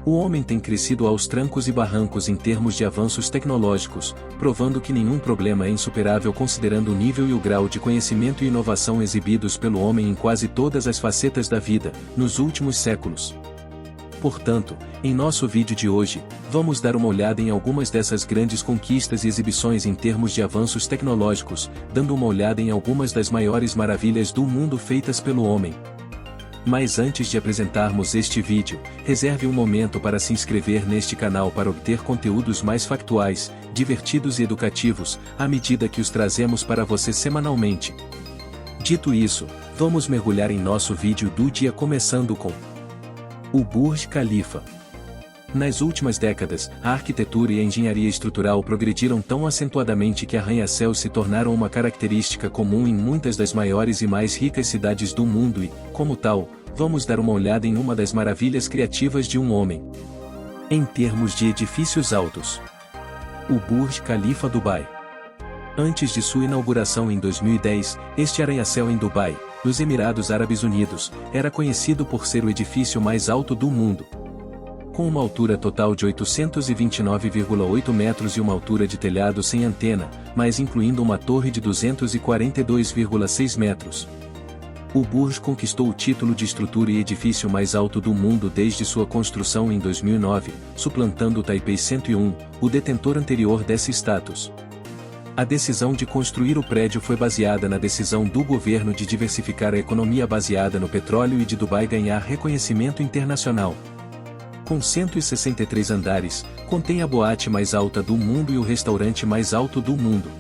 O homem tem crescido aos trancos e barrancos em termos de avanços tecnológicos, provando que nenhum problema é insuperável considerando o nível e o grau de conhecimento e inovação exibidos pelo homem em quase todas as facetas da vida, nos últimos séculos. Portanto, em nosso vídeo de hoje, vamos dar uma olhada em algumas dessas grandes conquistas e exibições em termos de avanços tecnológicos, dando uma olhada em algumas das maiores maravilhas do mundo feitas pelo homem. Mas antes de apresentarmos este vídeo, reserve um momento para se inscrever neste canal para obter conteúdos mais factuais, divertidos e educativos, à medida que os trazemos para você semanalmente. Dito isso, vamos mergulhar em nosso vídeo do dia começando com o Burj Khalifa. Nas últimas décadas, a arquitetura e a engenharia estrutural progrediram tão acentuadamente que arranha-céus se tornaram uma característica comum em muitas das maiores e mais ricas cidades do mundo e, como tal, vamos dar uma olhada em uma das maravilhas criativas de um homem. Em termos de edifícios altos, o Burj Khalifa Dubai. Antes de sua inauguração em 2010, este arranha-céu em Dubai, nos Emirados Árabes Unidos, era conhecido por ser o edifício mais alto do mundo. Com uma altura total de 829,8 metros e uma altura de telhado sem antena, mas incluindo uma torre de 242,6 metros. O Burj conquistou o título de estrutura e edifício mais alto do mundo desde sua construção em 2009, suplantando o Taipei 101, o detentor anterior desse status. A decisão de construir o prédio foi baseada na decisão do governo de diversificar a economia baseada no petróleo e de Dubai ganhar reconhecimento internacional. Com 163 andares, contém a boate mais alta do mundo e o restaurante mais alto do mundo.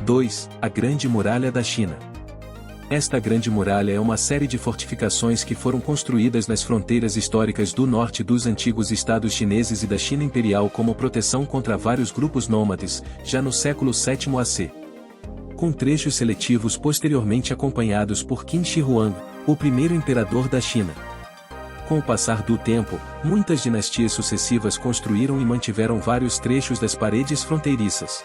2. A Grande Muralha da China. Esta Grande Muralha é uma série de fortificações que foram construídas nas fronteiras históricas do norte dos antigos estados chineses e da China Imperial como proteção contra vários grupos nômades, já no século VII AC. Com trechos seletivos posteriormente acompanhados por Qin Shi Huang, o primeiro imperador da China. Com o passar do tempo, muitas dinastias sucessivas construíram e mantiveram vários trechos das paredes fronteiriças.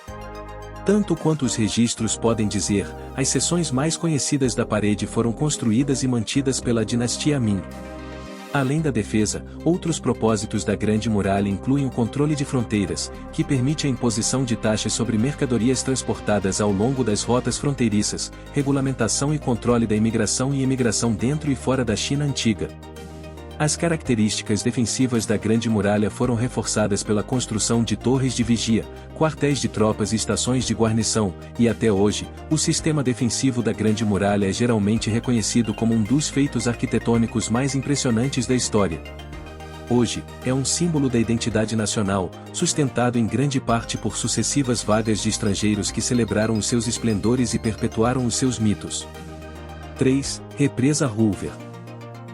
Tanto quanto os registros podem dizer, as seções mais conhecidas da parede foram construídas e mantidas pela dinastia Ming. Além da defesa, outros propósitos da Grande Muralha incluem o controle de fronteiras, que permite a imposição de taxas sobre mercadorias transportadas ao longo das rotas fronteiriças, regulamentação e controle da imigração e emigração dentro e fora da China antiga. As características defensivas da Grande Muralha foram reforçadas pela construção de torres de vigia, quartéis de tropas e estações de guarnição, e até hoje, o sistema defensivo da Grande Muralha é geralmente reconhecido como um dos feitos arquitetônicos mais impressionantes da história. Hoje, é um símbolo da identidade nacional, sustentado em grande parte por sucessivas vagas de estrangeiros que celebraram os seus esplendores e perpetuaram os seus mitos. 3. Represa Hoover.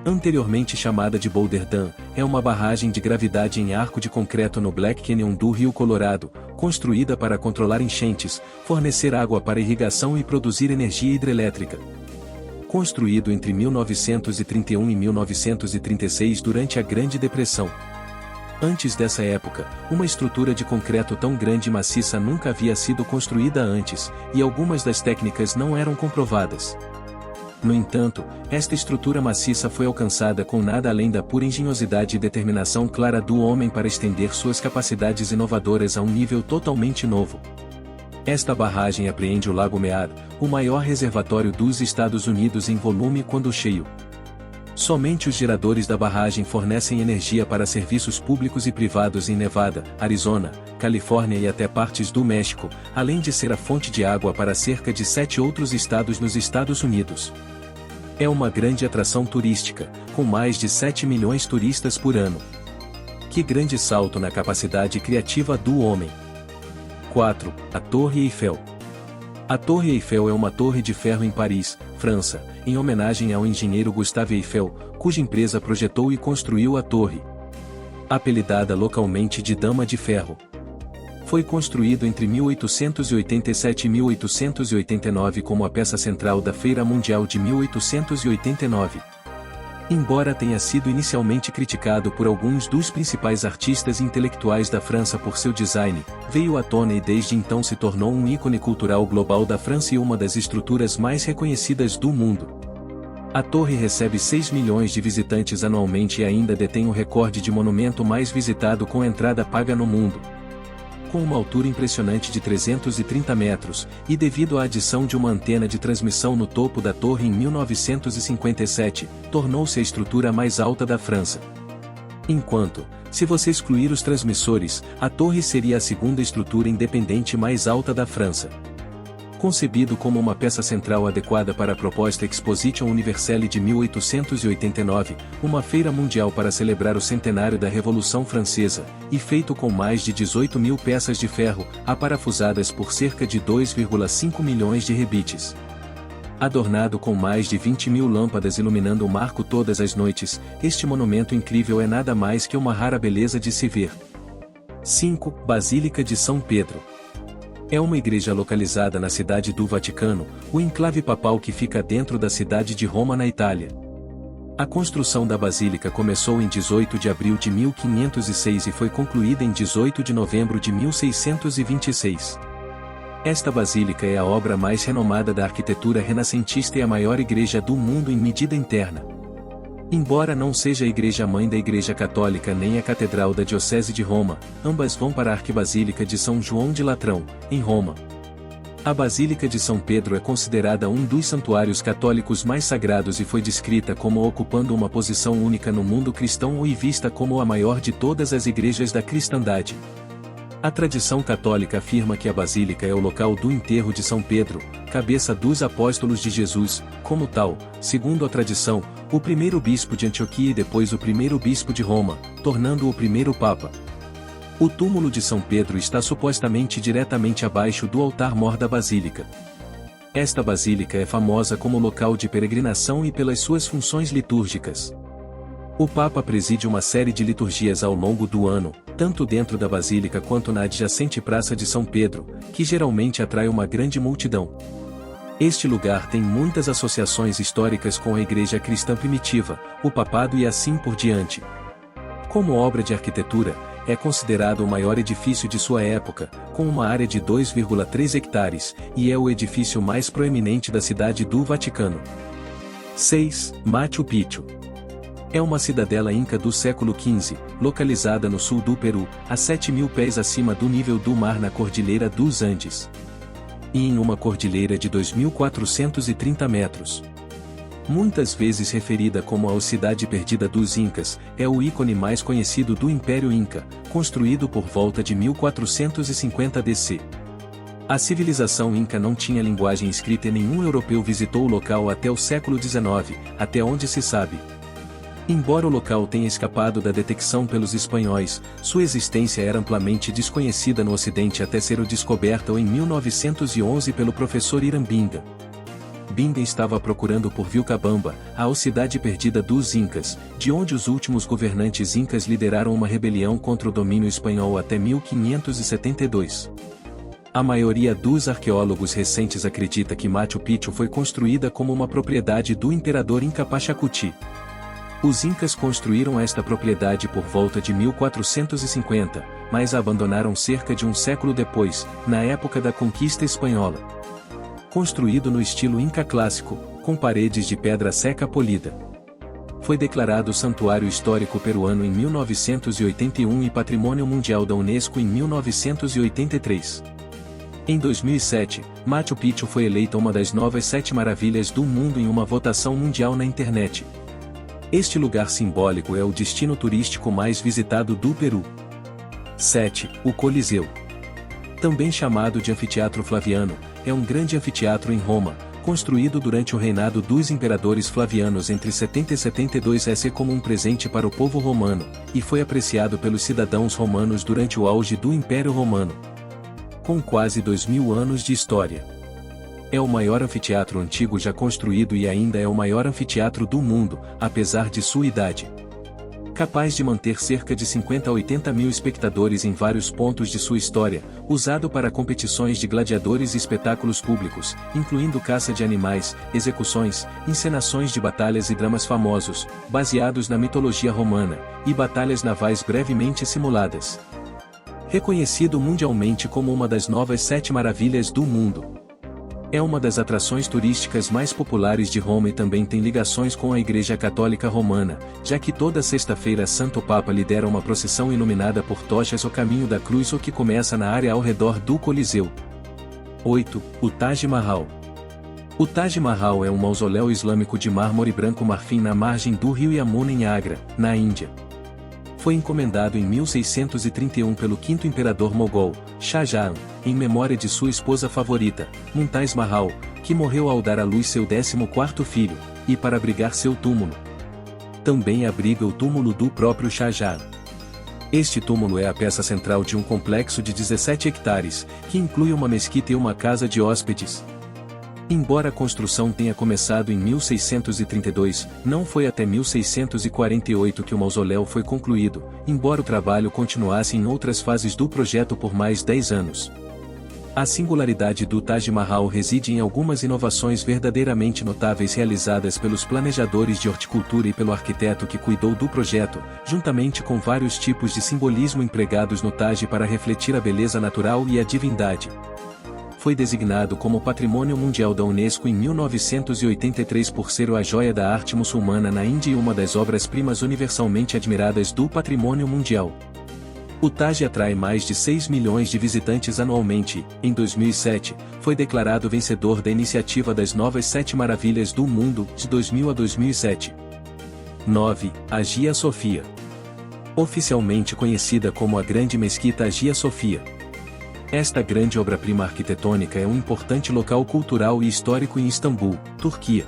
Anteriormente chamada de Boulder Dam, é uma barragem de gravidade em arco de concreto no Black Canyon do Rio Colorado, construída para controlar enchentes, fornecer água para irrigação e produzir energia hidrelétrica. Construído entre 1931 e 1936 durante a Grande Depressão. Antes dessa época, uma estrutura de concreto tão grande e maciça nunca havia sido construída antes, e algumas das técnicas não eram comprovadas. No entanto, esta estrutura maciça foi alcançada com nada além da pura engenhosidade e determinação clara do homem para estender suas capacidades inovadoras a um nível totalmente novo. Esta barragem apreende o Lago Mead, o maior reservatório dos Estados Unidos em volume quando cheio. Somente os geradores da barragem fornecem energia para serviços públicos e privados em Nevada, Arizona, Califórnia e até partes do México, além de ser a fonte de água para cerca de 7 outros estados nos Estados Unidos. É uma grande atração turística, com mais de 7 milhões de turistas por ano. Que grande salto na capacidade criativa do homem! 4. A Torre Eiffel. A Torre Eiffel é uma torre de ferro em Paris, França, em homenagem ao engenheiro Gustave Eiffel, cuja empresa projetou e construiu a torre. Apelidada localmente de Dama de Ferro. Foi construído entre 1887 e 1889 como a peça central da Feira Mundial de 1889. Embora tenha sido inicialmente criticado por alguns dos principais artistas e intelectuais da França por seu design, veio à tona e desde então se tornou um ícone cultural global da França e uma das estruturas mais reconhecidas do mundo. A torre recebe 6 milhões de visitantes anualmente e ainda detém o recorde de monumento mais visitado com entrada paga no mundo. Com uma altura impressionante de 330 metros, e devido à adição de uma antena de transmissão no topo da torre em 1957, tornou-se a estrutura mais alta da França. Enquanto, se você excluir os transmissores, a torre seria a segunda estrutura independente mais alta da França. Concebido como uma peça central adequada para a proposta Exposition Universelle de 1889, uma feira mundial para celebrar o centenário da Revolução Francesa, e feito com mais de 18 mil peças de ferro, aparafusadas por cerca de 2,5 milhões de rebites. Adornado com mais de 20 mil lâmpadas iluminando o marco todas as noites, este monumento incrível é nada mais que uma rara beleza de se ver. 5. Basílica de São Pedro. É uma igreja localizada na cidade do Vaticano, o enclave papal que fica dentro da cidade de Roma na Itália. A construção da basílica começou em 18 de abril de 1506 e foi concluída em 18 de novembro de 1626. Esta basílica é a obra mais renomada da arquitetura renascentista e a maior igreja do mundo em medida interna. Embora não seja a igreja-mãe da Igreja Católica nem a Catedral da Diocese de Roma, ambas vão para a Arquibasílica de São João de Latrão, em Roma. A Basílica de São Pedro é considerada um dos santuários católicos mais sagrados e foi descrita como ocupando uma posição única no mundo cristão e vista como a maior de todas as igrejas da cristandade. A tradição católica afirma que a basílica é o local do enterro de São Pedro, cabeça dos apóstolos de Jesus, como tal, segundo a tradição, o primeiro bispo de Antioquia e depois o primeiro bispo de Roma, tornando-o o primeiro papa. O túmulo de São Pedro está supostamente diretamente abaixo do altar-mor da basílica. Esta basílica é famosa como local de peregrinação e pelas suas funções litúrgicas. O Papa preside uma série de liturgias ao longo do ano, tanto dentro da basílica quanto na adjacente Praça de São Pedro, que geralmente atrai uma grande multidão. Este lugar tem muitas associações históricas com a igreja cristã primitiva, o papado e assim por diante. Como obra de arquitetura, é considerado o maior edifício de sua época, com uma área de 2,3 hectares, e é o edifício mais proeminente da cidade do Vaticano. 6. Machu Picchu. É uma cidadela inca do século XV, localizada no sul do Peru, a 7.000 pés acima do nível do mar na Cordilheira dos Andes. E em uma cordilheira de 2.430 metros. Muitas vezes referida como a Cidade Perdida dos Incas, é o ícone mais conhecido do Império Inca, construído por volta de 1450 DC. A civilização inca não tinha linguagem escrita e nenhum europeu visitou o local até o século XIX, até onde se sabe. Embora o local tenha escapado da detecção pelos espanhóis, sua existência era amplamente desconhecida no Ocidente até ser descoberta em 1911 pelo professor Irambinga. Binga estava procurando por Vilcabamba, a cidade perdida dos Incas, de onde os últimos governantes incas lideraram uma rebelião contra o domínio espanhol até 1572. A maioria dos arqueólogos recentes acredita que Machu Picchu foi construída como uma propriedade do imperador Inca Pachacuti. Os Incas construíram esta propriedade por volta de 1450, mas a abandonaram cerca de um século depois, na época da conquista espanhola. Construído no estilo Inca clássico, com paredes de pedra seca polida. Foi declarado Santuário Histórico Peruano em 1981 e Patrimônio Mundial da Unesco em 1983. Em 2007, Machu Picchu foi eleita uma das novas 7 maravilhas do mundo em uma votação mundial na internet. Este lugar simbólico é o destino turístico mais visitado do Peru. 7. O Coliseu. Também chamado de Anfiteatro Flaviano, é um grande anfiteatro em Roma, construído durante o reinado dos imperadores Flavianos entre 70 e 72 SC como um presente para o povo romano, e foi apreciado pelos cidadãos romanos durante o auge do Império Romano. Com quase 2000 anos de história. É o maior anfiteatro antigo já construído e ainda é o maior anfiteatro do mundo, apesar de sua idade. Capaz de manter cerca de 50 a 80 mil espectadores em vários pontos de sua história, usado para competições de gladiadores e espetáculos públicos, incluindo caça de animais, execuções, encenações de batalhas e dramas famosos, baseados na mitologia romana, e batalhas navais brevemente simuladas. Reconhecido mundialmente como uma das novas 7 maravilhas do mundo. É uma das atrações turísticas mais populares de Roma e também tem ligações com a Igreja Católica Romana, já que toda sexta-feira Santo Papa lidera uma procissão iluminada por tochas o caminho da cruz ou que começa na área ao redor do Coliseu. 8. O Taj Mahal. O Taj Mahal é um mausoléu islâmico de mármore branco marfim na margem do rio Yamuna em Agra, na Índia. Foi encomendado em 1631 pelo quinto imperador mogol, Shah Jahan, em memória de sua esposa favorita, Mumtaz Mahal, que morreu ao dar à luz seu 14º filho, e para abrigar seu túmulo. Também abriga o túmulo do próprio Shah Jahan. Este túmulo é a peça central de um complexo de 17 hectares, que inclui uma mesquita e uma casa de hóspedes. Embora a construção tenha começado em 1632, não foi até 1648 que o mausoléu foi concluído, embora o trabalho continuasse em outras fases do projeto por mais 10 anos. A singularidade do Taj Mahal reside em algumas inovações verdadeiramente notáveis realizadas pelos planejadores de horticultura e pelo arquiteto que cuidou do projeto, juntamente com vários tipos de simbolismo empregados no Taj para refletir a beleza natural e a divindade. Foi designado como Patrimônio Mundial da Unesco em 1983 por ser a joia da arte muçulmana na Índia e uma das obras-primas universalmente admiradas do patrimônio mundial. O Taj atrai mais de 6 milhões de visitantes anualmente e, em 2007, foi declarado vencedor da iniciativa das Novas 7 Maravilhas do Mundo, de 2000 a 2007. 9. Hagia Sophia. Oficialmente conhecida como a Grande Mesquita Hagia Sophia. Esta grande obra-prima arquitetônica é um importante local cultural e histórico em Istambul, Turquia.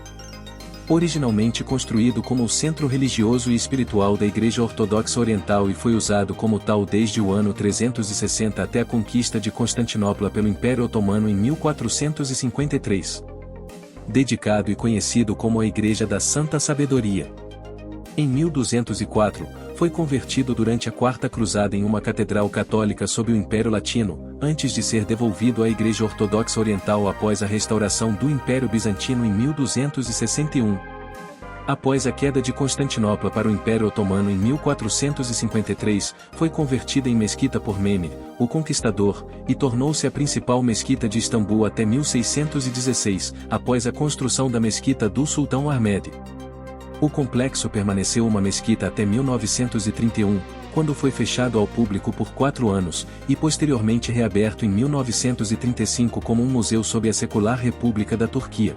Originalmente construído como o centro religioso e espiritual da Igreja Ortodoxa Oriental e foi usado como tal desde o ano 360 até a conquista de Constantinopla pelo Império Otomano em 1453. Dedicado e conhecido como a Igreja da Santa Sabedoria. Em 1204, foi convertido durante a Quarta Cruzada em uma catedral católica sob o Império Latino, antes de ser devolvido à Igreja Ortodoxa Oriental após a restauração do Império Bizantino em 1261. Após a queda de Constantinopla para o Império Otomano em 1453, foi convertida em mesquita por Mehmed, o Conquistador, e tornou-se a principal mesquita de Istambul até 1616, após a construção da mesquita do Sultão Ahmed. O complexo permaneceu uma mesquita até 1931, quando foi fechado ao público por 4 anos, e posteriormente reaberto em 1935 como um museu sob a secular República da Turquia.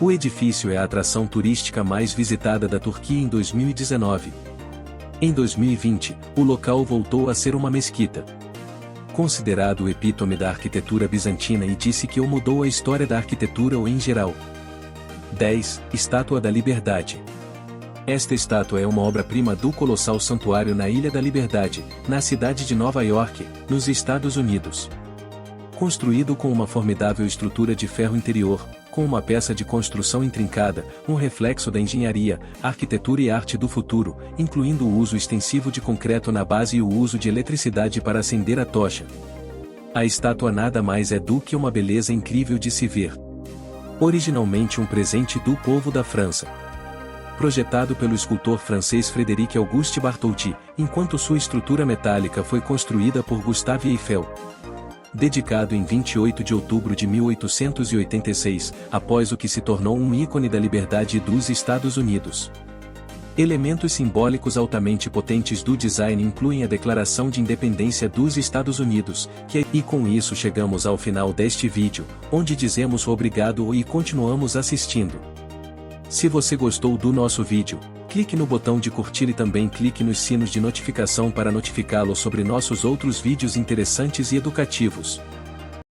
O edifício é a atração turística mais visitada da Turquia em 2019. Em 2020, o local voltou a ser uma mesquita. Considerado o epítome da arquitetura bizantina e disse que o mudou a história da arquitetura ou em geral. 10. Estátua da Liberdade. Esta estátua é uma obra-prima do colossal santuário na Ilha da Liberdade, na cidade de Nova York, nos Estados Unidos. Construído com uma formidável estrutura de ferro interior, com uma peça de construção intrincada, um reflexo da engenharia, arquitetura e arte do futuro, incluindo o uso extensivo de concreto na base e o uso de eletricidade para acender a tocha. A estátua nada mais é do que uma beleza incrível de se ver. Originalmente um presente do povo da França. Projetado pelo escultor francês Frédéric Auguste Bartholdi, enquanto sua estrutura metálica foi construída por Gustave Eiffel. Dedicado em 28 de outubro de 1886, após o que se tornou um ícone da liberdade dos Estados Unidos. Elementos simbólicos altamente potentes do design incluem a Declaração de Independência dos Estados Unidos, e com isso chegamos ao final deste vídeo, onde dizemos obrigado e continuamos assistindo. Se você gostou do nosso vídeo, clique no botão de curtir e também clique nos sinos de notificação para notificá-lo sobre nossos outros vídeos interessantes e educativos.